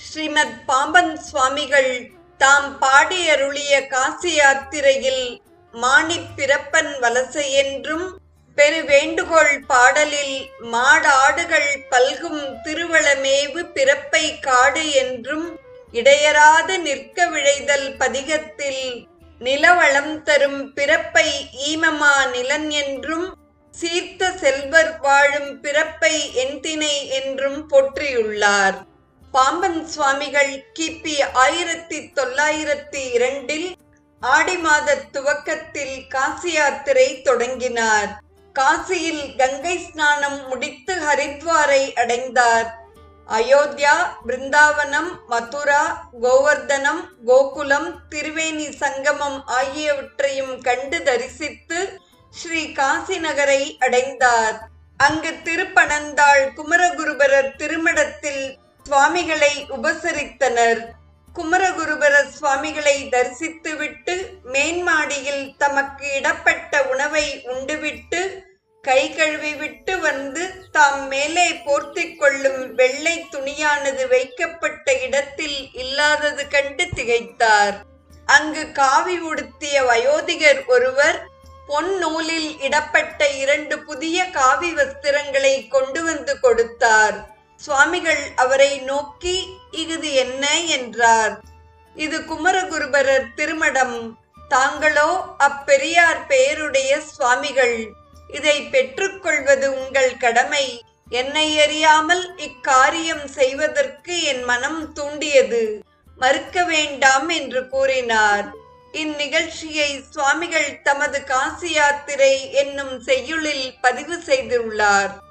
ஸ்ரீமத் பாம்பன் சுவாமிகள் தாம் பாடியருளிய காசி யாத்திரையில் மாணிப் பிறப்பன் வலசை என்றும் பெருவேண்டுகோள் பாடலில் மாடாடுகள் பல்கும் திருவளமேவு பிறப்பை காடு என்றும் இடையராது நிற்க விழைதல் பதிகத்தில் நிலவளம் தரும் பிறப்பை ஈமமா நிலன் என்றும் சீர்த்த செல்வர் வாழும் பிறப்பை என்தினை என்றும் போற்றியுள்ளார். பாம்பன் சுவாமிகள் கிபி 1902 ஆடி மாத துவக்கத்தில் காசி யாத்திரை தொடங்கினார். காசியில் கங்கை ஸ்நானம் முடித்து ஹரித்வாரை அடைந்தார். அயோத்தியா, பிருந்தாவனம், மதுரா, கோவர்தனம், கோகுலம், திருவேணி சங்கமம் ஆகியவற்றையும் கண்டு தரிசித்து ஸ்ரீ காசி நகரை அடைந்தார். அங்கு திருப்பனந்தாள் குமரகுருபரர் திருமடத்தில் சுவாமிகளை உபசரித்தனர். குமரகுருபர சுவாமிகளை தரிசித்துவிட்டு மேன்மாடியில் தமக்கு இடப்பட்ட உணவை உண்டுவிட்டு கை கழுவிவிட்டு வந்து தாம் மேலே போர்த்திக் கொள்ளும் வெள்ளை துணியானது வைக்கப்பட்ட இடத்தில் இல்லாதது கண்டு திகைத்தார். அங்கு காவி உடுத்திய வயோதிகர் ஒருவர் பொன் நூலில் இடப்பட்ட 2 புதிய காவி வஸ்திரங்களை கொண்டு வந்து கொடுத்தார். சுவாமிகள் அவரை நோக்கி, "இது என்ன?" என்றார். "இது குமரகுருபரர் திருமடம். தாங்களோ அப்பெரியார் பெயருடைய சுவாமிகள். இதை பெற்றுக்கொள்வது உங்கள் கடமை. என்னை அறியாமல் இக்காரியம் செய்வதற்கு என் மனம் தூண்டியது. மறுக்க வேண்டாம்" என்று கூறினார். இந்நிகழ்ச்சியை சுவாமிகள் தமது காசி யாத்திரை என்னும் செய்யுளில் பதிவு செய்துள்ளார்.